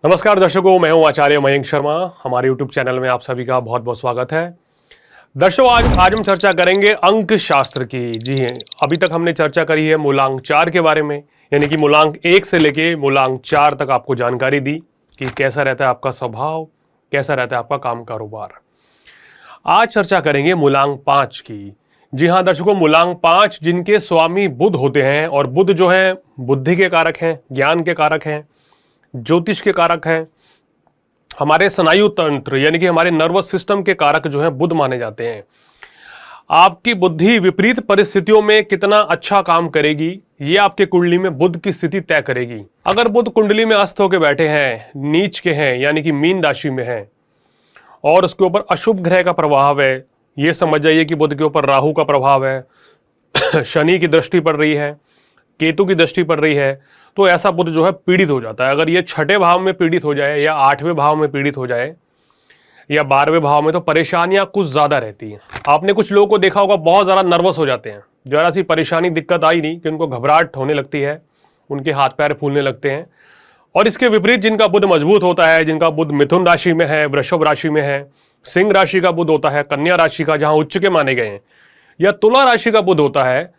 नमस्कार दर्शकों, मैं हूं आचार्य मयंक शर्मा। हमारे YouTube चैनल में आप सभी का बहुत बहुत स्वागत है। दर्शकों, आज हम चर्चा करेंगे अंक शास्त्र की। जी हैं, अभी तक हमने चर्चा करी है मूलांक 4 के बारे में, यानी कि मूलांक 1 से लेके मूलांक 4 तक आपको जानकारी दी कि कैसा रहता है आपका स्वभाव, कैसा रहता है आपका काम कारोबार। आज चर्चा करेंगे मूलांक 5 की। जी हाँ दर्शकों, मूलांक 5 जिनके स्वामी बुध होते हैं, और बुध जो है बुद्धि के कारक हैं, ज्ञान के कारक हैं, ज्योतिष के कारक हैं, हमारे स्नायु तंत्र यानी कि हमारे नर्वस सिस्टम के कारक जो है बुध माने जाते हैं। आपकी बुद्धि विपरीत परिस्थितियों में कितना अच्छा काम करेगी, ये आपके कुंडली में बुध की स्थिति तय करेगी। अगर बुध कुंडली में अस्त होकर बैठे हैं, नीच के हैं यानी कि मीन राशि में हैं, और उसके ऊपर अशुभ ग्रह का प्रभाव है, ये समझ जाइए कि बुध के ऊपर राहु का प्रभाव है, शनि की दृष्टि पड़ रही है, केतु की दृष्टि पड़ रही है, तो ऐसा बुध जो है पीड़ित हो जाता है। अगर ये 6ठे भाव में पीड़ित हो जाए या 8वें भाव में पीड़ित हो जाए या 12वें भाव में, तो परेशानियां कुछ ज्यादा रहती हैं। आपने कुछ लोगों को देखा होगा बहुत ज्यादा नर्वस हो जाते हैं, जरा सी परेशानी दिक्कत आई नहीं कि उनको घबराहट होने लगती है, उनके हाथ पैर फूलने लगते हैं। और इसके विपरीत जिनका बुध मजबूत होता है, जिनका बुध मिथुन राशि में है, वृषभ राशि में है, सिंह राशि का बुध होता है, कन्या राशि का जहां उच्च के माने गए हैं, या तुला राशि का बुध होता है,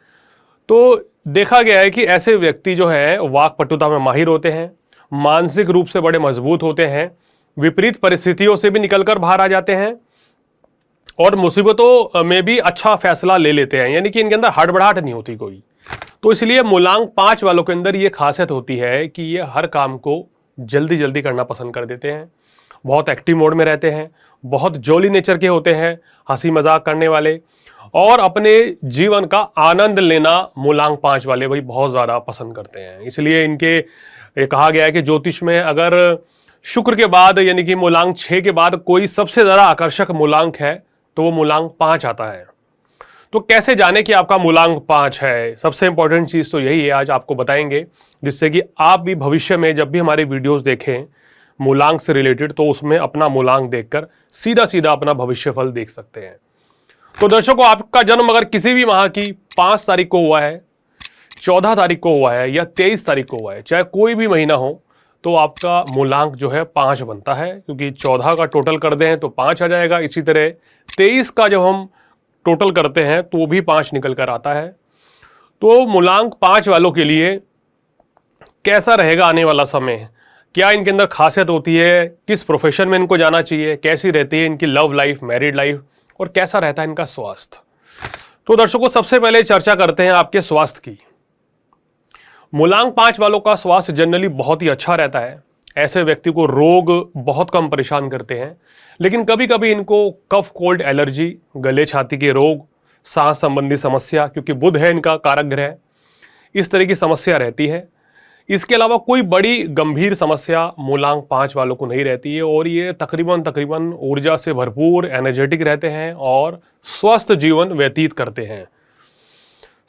तो देखा गया है कि ऐसे व्यक्ति जो है वाक पटुता में माहिर होते हैं, मानसिक रूप से बड़े मजबूत होते हैं, विपरीत परिस्थितियों से भी निकलकर बाहर आ जाते हैं, और मुसीबतों में भी अच्छा फैसला ले लेते हैं, यानी कि इनके अंदर हड़बड़ाहट नहीं होती कोई। तो इसलिए मूलांक 5 वालों के अंदर ये खासियत होती है कि ये हर काम को जल्दी जल्दी करना पसंद कर देते हैं, बहुत एक्टिव मोड में रहते हैं, बहुत जॉली नेचर के होते हैं, हंसी मजाक करने वाले, और अपने जीवन का आनंद लेना मूलांक 5 वाले भाई बहुत ज़्यादा पसंद करते हैं। इसलिए इनके ये कहा गया है कि ज्योतिष में अगर शुक्र के बाद यानी कि मूलांक 6 के बाद कोई सबसे ज़्यादा आकर्षक मूलांक है तो वो मूलांक 5 आता है। तो कैसे जाने कि आपका मूलांक 5 है? सबसे इंपॉर्टेंट चीज़ तो यही है, आज आपको बताएंगे, जिससे कि आप भी भविष्य में जब भी हमारे वीडियोज़ देखें मूलांक से रिलेटेड, तो उसमें अपना मूलांक देखकर सीधा सीधा अपना भविष्य फल देख सकते हैं। तो दर्शकों, आपका जन्म अगर किसी भी माह की 5 तारीख को हुआ है, 14 तारीख को हुआ है, या 23 तारीख को हुआ है, चाहे कोई भी महीना हो, तो आपका मूलांक जो है 5 बनता है, क्योंकि 14 का टोटल कर दें तो 5 आ जाएगा। इसी तरह 23 का जब हम टोटल करते हैं तो वो भी 5 निकल कर आता है। तो मूलांक 5 वालों के लिए कैसा रहेगा आने वाला समय, क्या इनके अंदर खासियत होती है, किस प्रोफेशन में इनको जाना चाहिए, कैसी रहती है इनकी लव लाइफ, मैरिड लाइफ, और कैसा रहता है इनका स्वास्थ्य। तो दर्शकों, सबसे पहले चर्चा करते हैं आपके स्वास्थ्य की। मूलांक 5 वालों का स्वास्थ्य जनरली बहुत ही अच्छा रहता है। ऐसे व्यक्ति को रोग बहुत कम परेशान करते हैं, लेकिन कभी कभी इनको कफ, कोल्ड, एलर्जी, गले छाती के रोग, सांस संबंधी समस्या, क्योंकि बुध है इनका कारक ग्रह, इस तरह की समस्या रहती है। इसके अलावा कोई बड़ी गंभीर समस्या मूलांक 5 वालों को नहीं रहती है, और ये तकरीबन ऊर्जा से भरपूर, एनर्जेटिक रहते हैं और स्वस्थ जीवन व्यतीत करते हैं।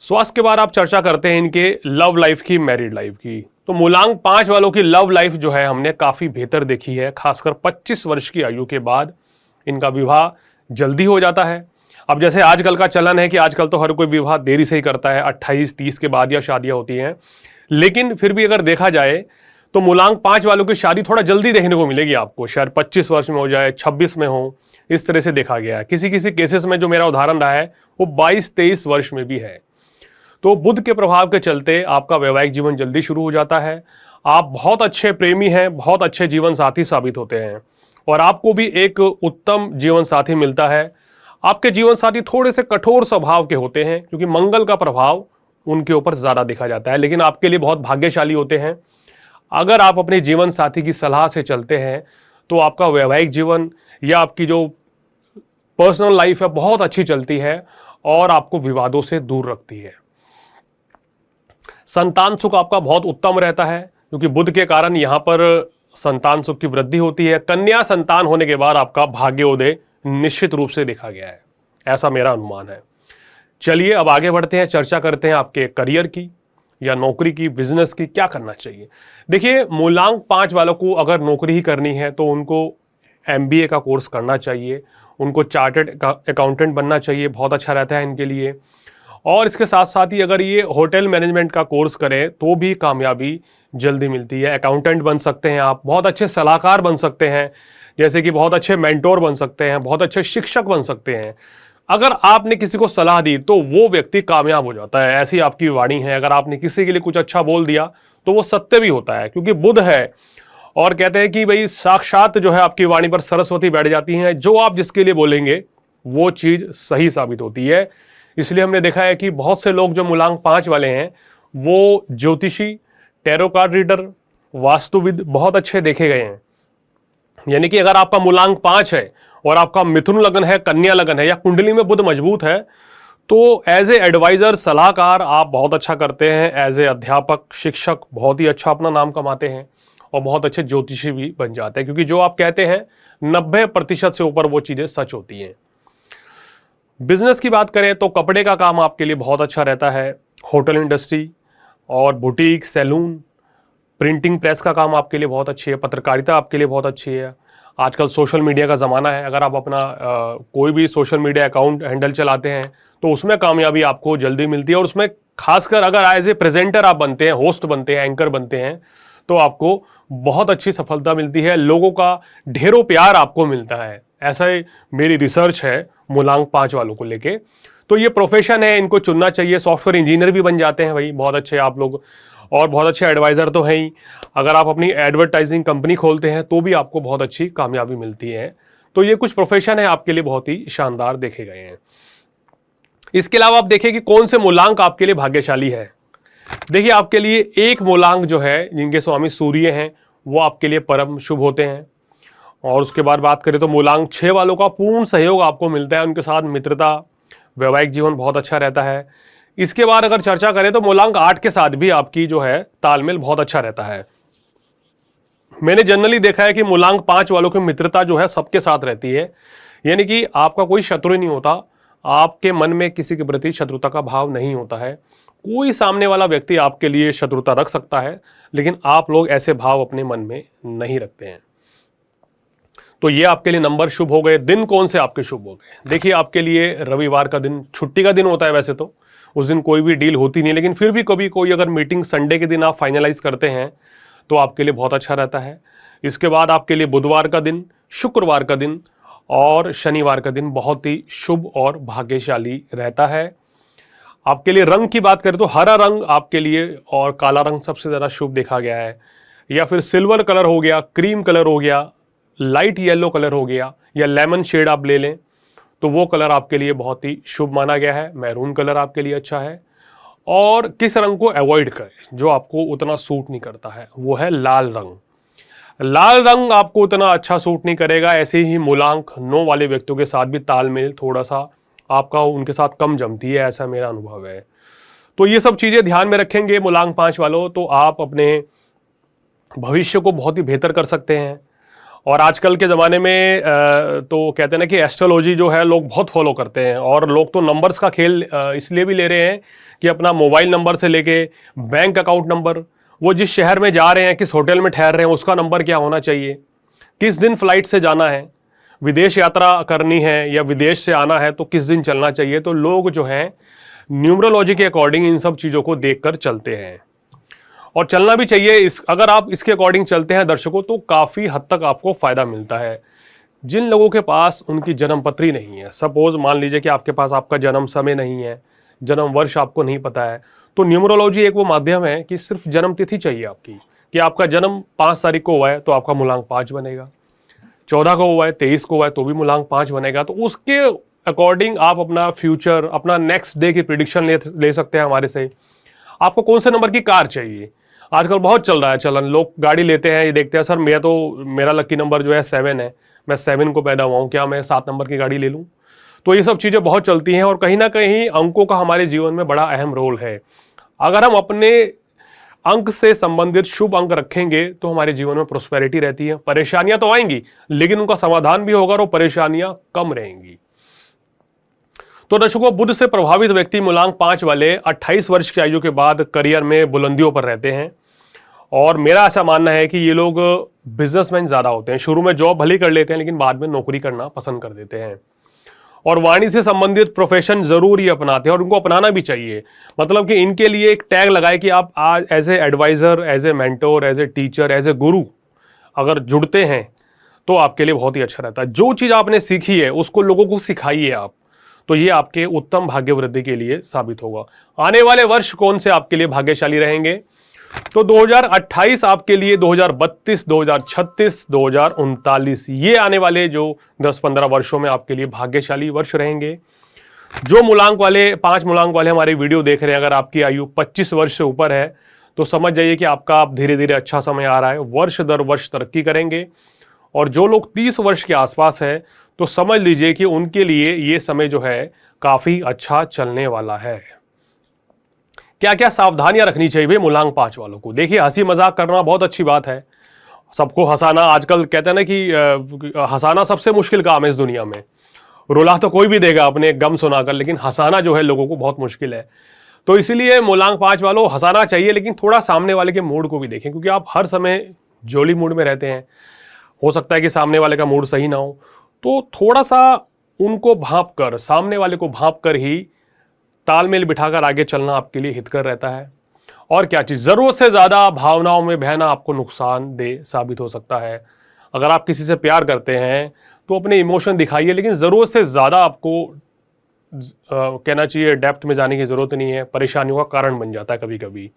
स्वास्थ्य के बाद आप चर्चा करते हैं इनके लव लाइफ की, मैरिड लाइफ की। तो मूलांक 5 वालों की लव लाइफ जो है हमने काफ़ी बेहतर देखी है, खासकर 25 वर्ष की आयु के बाद इनका विवाह जल्दी हो जाता है। अब जैसे आजकल का चलन है कि आजकल तो हर कोई विवाह देरी से ही करता है, 28-30 के बाद या शादियाँ होती हैं, लेकिन फिर भी अगर देखा जाए तो मूलांक 5 वालों की शादी थोड़ा जल्दी देखने को मिलेगी आपको, शायद 25 वर्ष में हो जाए, 26 में हो, इस तरह से देखा गया है। किसी किसी केसेस में जो मेरा उदाहरण रहा है वो 22-23 वर्ष में भी है। तो बुध के प्रभाव के चलते आपका वैवाहिक जीवन जल्दी शुरू हो जाता है, आप बहुत अच्छे प्रेमी हैं, बहुत अच्छे जीवन साथी साबित होते हैं, और आपको भी एक उत्तम जीवन साथी मिलता है। आपके जीवन साथी थोड़े से कठोर स्वभाव के होते हैं, क्योंकि मंगल का प्रभाव उनके ऊपर ज़्यादा देखा जाता है, लेकिन आपके लिए बहुत भाग्यशाली होते हैं। अगर आप अपने जीवन साथी की सलाह से चलते हैं तो आपका वैवाहिक जीवन या आपकी जो पर्सनल लाइफ है बहुत अच्छी चलती है और आपको विवादों से दूर रखती है। संतान सुख आपका बहुत उत्तम रहता है, क्योंकि बुध के कारण यहाँ पर संतान सुख की वृद्धि होती है। कन्या संतान होने के बाद आपका भाग्योदय निश्चित रूप से देखा गया है, ऐसा मेरा अनुमान है। चलिए अब आगे बढ़ते हैं, चर्चा करते हैं आपके करियर की या नौकरी की, बिजनेस की, क्या करना चाहिए। देखिए, मूलांक 5 वालों को अगर नौकरी ही करनी है तो उनको MBA का कोर्स करना चाहिए, उनको चार्टर्ड अकाउंटेंट बनना चाहिए, बहुत अच्छा रहता है इनके लिए। और इसके साथ साथ ही अगर ये होटल मैनेजमेंट का कोर्स करें तो भी कामयाबी जल्दी मिलती है। अकाउंटेंट बन सकते हैं आप, बहुत अच्छे सलाहकार बन सकते हैं, जैसे कि बहुत अच्छे मेंटोर बन सकते हैं, बहुत अच्छे शिक्षक बन सकते हैं। अगर आपने किसी को सलाह दी तो वो व्यक्ति कामयाब हो जाता है, ऐसी आपकी वाणी है। अगर आपने किसी के लिए कुछ अच्छा बोल दिया तो वो सत्य भी होता है, क्योंकि बुध है और कहते हैं कि भाई साक्षात जो है आपकी वाणी पर सरस्वती बैठ जाती हैं। जो आप जिसके लिए बोलेंगे वो चीज सही साबित होती है। इसलिए हमने देखा है कि बहुत से लोग जो मूलांक 5 वाले हैं वो ज्योतिषी, टैरो कार्ड रीडर, वास्तुविद बहुत अच्छे देखे गए हैं। यानी कि अगर आपका मूलांक 5 है और आपका मिथुन लगन है, कन्या लगन है या कुंडली में बुध मजबूत है, तो एज ए एडवाइजर, सलाहकार आप बहुत अच्छा करते हैं। एज ए अध्यापक, शिक्षक बहुत ही अच्छा अपना नाम कमाते हैं और बहुत अच्छे ज्योतिषी भी बन जाते हैं, क्योंकि जो आप कहते हैं 90% से ऊपर वो चीजें सच होती हैं। बिजनेस की बात करें तो कपड़े का काम आपके लिए बहुत अच्छा रहता है। होटल इंडस्ट्री और बुटीक, सैलून, प्रिंटिंग प्रेस का काम आपके लिए बहुत अच्छी है। पत्रकारिता आपके लिए बहुत अच्छी है। आजकल सोशल मीडिया का ज़माना है, अगर आप अपना कोई भी सोशल मीडिया अकाउंट हैंडल चलाते हैं तो उसमें कामयाबी आपको जल्दी मिलती है। और उसमें खासकर अगर एज ए प्रेजेंटर आप बनते हैं, होस्ट बनते हैं, एंकर बनते हैं, तो आपको बहुत अच्छी सफलता मिलती है। लोगों का ढेरों प्यार आपको मिलता है। ऐसा ही मेरी रिसर्च है मूलांक 5 वालों को लेके। तो ये प्रोफेशन है, इनको चुनना चाहिए। सॉफ्टवेयर इंजीनियर भी बन जाते हैं भाई, बहुत अच्छे आप लोग, और बहुत अच्छे एडवाइज़र तो हैं ही। अगर आप अपनी एडवर्टाइजिंग कंपनी खोलते हैं तो भी आपको बहुत अच्छी कामयाबी मिलती है। तो ये कुछ प्रोफेशन है आपके लिए बहुत ही शानदार देखे गए हैं। इसके अलावा आप देखिए कि कौन से मूलांक आपके लिए भाग्यशाली है। देखिए आपके लिए एक मूलांक जो है, जिनके स्वामी सूर्य हैं, वो आपके लिए परम शुभ होते हैं। और उसके बाद बात करें तो मूलांक 6 वालों का पूर्ण सहयोग आपको मिलता है। उनके साथ मित्रता, वैवाहिक जीवन बहुत अच्छा रहता है। इसके बाद अगर चर्चा करें तो मूलांक 8 के साथ भी आपकी जो है तालमेल बहुत अच्छा रहता है। मैंने जनरली देखा है कि मूलांक 5 वालों की मित्रता जो है सबके साथ रहती है, यानी कि आपका कोई शत्रु नहीं होता। आपके मन में किसी के प्रति शत्रुता का भाव नहीं होता है। कोई सामने वाला व्यक्ति आपके लिए शत्रुता रख सकता है, लेकिन आप लोग ऐसे भाव अपने मन में नहीं रखते हैं। तो ये आपके लिए नंबर शुभ हो गए। दिन कौन से आपके शुभ हो गए? देखिए आपके लिए रविवार का दिन छुट्टी का दिन होता है। वैसे तो उस दिन कोई भी डील होती नहीं, लेकिन फिर भी कभी कोई अगर मीटिंग संडे के दिन आप फाइनलाइज करते हैं तो आपके लिए बहुत अच्छा रहता है। इसके बाद आपके लिए बुधवार का दिन, शुक्रवार का दिन और शनिवार का दिन बहुत ही शुभ और भाग्यशाली रहता है। आपके लिए रंग की बात करें तो हरा रंग आपके लिए और काला रंग सबसे ज़्यादा शुभ देखा गया है, या फिर सिल्वर कलर हो गया, क्रीम कलर हो गया, लाइट येलो कलर हो गया, या लेमन शेड आप ले लें तो वो कलर आपके लिए बहुत ही शुभ माना गया है। मैरून कलर आपके लिए अच्छा है। और किस रंग को अवॉइड करें, जो आपको उतना सूट नहीं करता है, वो है लाल रंग। लाल रंग आपको उतना अच्छा सूट नहीं करेगा। ऐसे ही मूलांक 9 वाले व्यक्तियों के साथ भी तालमेल थोड़ा सा आपका उनके साथ कम जमती है, ऐसा मेरा अनुभव है। तो ये सब चीज़ें ध्यान में रखेंगे मूलांक 5 वालों, तो आप अपने भविष्य को बहुत ही बेहतर कर सकते हैं। और आजकल के ज़माने में तो कहते हैं ना कि एस्ट्रोलॉजी जो है लोग बहुत फॉलो करते हैं, और लोग तो नंबर्स का खेल इसलिए भी ले रहे हैं कि अपना मोबाइल नंबर से लेके बैंक अकाउंट नंबर, वो जिस शहर में जा रहे हैं, किस होटल में ठहर रहे हैं, उसका नंबर क्या होना चाहिए, किस दिन फ्लाइट से जाना है, विदेश यात्रा करनी है या विदेश से आना है तो किस दिन चलना चाहिए। तो लोग जो हैं न्यूमरोलॉजी के अकॉर्डिंग इन सब चीज़ों को देखकर चलते हैं, और चलना भी चाहिए। अगर आप इसके अकॉर्डिंग चलते हैं दर्शकों, तो काफ़ी हद तक आपको फ़ायदा मिलता है। जिन लोगों के पास उनकी जन्मपत्री नहीं है, सपोज मान लीजिए कि आपके पास आपका जन्म समय नहीं है, जन्म वर्ष आपको नहीं पता है, तो न्यूमरोलॉजी एक वो माध्यम है कि सिर्फ जन्म तिथि चाहिए आपकी, कि आपका जन्म 5 तारीख को हुआ है तो आपका मूलांक 5 बनेगा, 14 को हुआ है, 23 को हुआ है तो भी मूलांक 5 बनेगा। तो उसके अकॉर्डिंग आप अपना फ्यूचर, अपना नेक्स्ट डे की प्रिडिक्शन ले सकते हैं हमारे से। आपको कौन से नंबर की कार चाहिए, आजकल बहुत चल रहा है चलन, लोग गाड़ी लेते हैं, ये देखते हैं सर मेरा लकी नंबर जो है 7 है, मैं 7 को पैदा हुआ हूँ, क्या मैं 7 नंबर की गाड़ी ले लूँ। तो ये सब चीज़ें बहुत चलती हैं, और कहीं ना कहीं अंकों का हमारे जीवन में बड़ा अहम रोल है। अगर हम अपने अंक से संबंधित शुभ अंक रखेंगे तो हमारे जीवन में प्रोस्पेरिटी रहती है। परेशानियां तो आएंगी लेकिन उनका समाधान भी होगा और परेशानियां कम रहेंगी। तो दर्शकों, बुध से प्रभावित व्यक्ति मूलांक 5 वाले 28 वर्ष की आयु के बाद करियर में बुलंदियों पर रहते हैं, और मेरा ऐसा मानना है कि ये लोग बिजनेसमैन ज़्यादा होते हैं। शुरू में जॉब भले कर लेते हैं लेकिन बाद में नौकरी करना पसंद कर देते हैं। और वाणी से संबंधित प्रोफेशन जरूर ही अपनाते हैं और उनको अपनाना भी चाहिए। मतलब कि इनके लिए एक टैग लगाए कि आप आज as a adviser, as a mentor, as a teacher, as a guru अगर जुड़ते हैं तो आपके लिए बहुत ही अच्छा रहता है। जो चीज़ आपने सीखी है उसको लोगों को सिखाइए आप, तो ये आपके उत्तम भाग्य वृद्धि के लिए साबित होगा। आने वाले वर्ष कौन से आपके लिए भाग्यशाली रहेंगे? तो 2028 आपके लिए, 2032, 2036, 2039 ये आने वाले जो 10-15 वर्षों में आपके लिए भाग्यशाली वर्ष रहेंगे। जो मूलांक वाले 5 मूलांक वाले हमारी वीडियो देख रहे हैं, अगर आपकी आयु 25 वर्ष से ऊपर है तो समझ जाइए कि आपका आप धीरे धीरे अच्छा समय आ रहा है, वर्ष दर वर्ष तरक्की करेंगे। और जो लोग 30 वर्ष के आसपास है तो समझ लीजिए कि उनके लिए ये समय जो है काफी अच्छा चलने वाला है। क्या क्या सावधानियां रखनी चाहिए भाई मूलांक 5 वालों को? देखिए, हंसी मजाक करना बहुत अच्छी बात है, सबको हंसाना, आजकल कहते हैं ना कि हंसाना सबसे मुश्किल काम है इस दुनिया में। रुला तो कोई भी देगा अपने गम सुनाकर, लेकिन हंसाना जो है लोगों को बहुत मुश्किल है। तो इसीलिए मूलांक 5 वालों हंसाना चाहिए, लेकिन थोड़ा सामने वाले के मूड को भी देखें, क्योंकि आप हर समय जोली मूड में रहते हैं, हो सकता है कि सामने वाले का मूड सही ना हो, तो थोड़ा सा उनको भांप कर, सामने वाले को भांप कर ही तालमेल बिठाकर आगे चलना आपके लिए हितकर रहता है। और क्या चीज़, ज़रूरत से ज़्यादा भावनाओं में बहना आपको नुकसानदेह साबित हो सकता है। अगर आप किसी से प्यार करते हैं तो अपने इमोशन दिखाइए, लेकिन ज़रूरत से ज़्यादा आपको कहना चाहिए डेप्थ में जाने की ज़रूरत नहीं है, परेशानियों का कारण बन जाता है कभी कभी।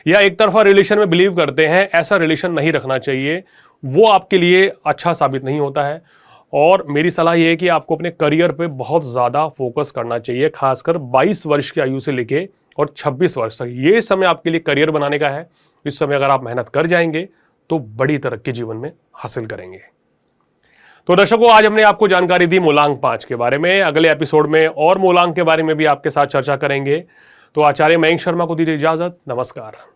या एक तरफा रिलेशन में बिलीव करते हैं, ऐसा रिलेशन नहीं रखना चाहिए, वो आपके लिए अच्छा साबित नहीं होता है। और मेरी सलाह ये है कि आपको अपने करियर पे बहुत ज़्यादा फोकस करना चाहिए, खासकर 22 वर्ष की आयु से लेके और 26 वर्ष तक। ये समय आपके लिए करियर बनाने का है। इस समय अगर आप मेहनत कर जाएंगे तो बड़ी तरक्की जीवन में हासिल करेंगे। तो दर्शकों, आज हमने आपको जानकारी दी मूलांक 5 के बारे में। अगले एपिसोड में और मूलांक के बारे में भी आपके साथ चर्चा करेंगे। तो आचार्य मयंक शर्मा को दीजिए इजाजत। नमस्कार।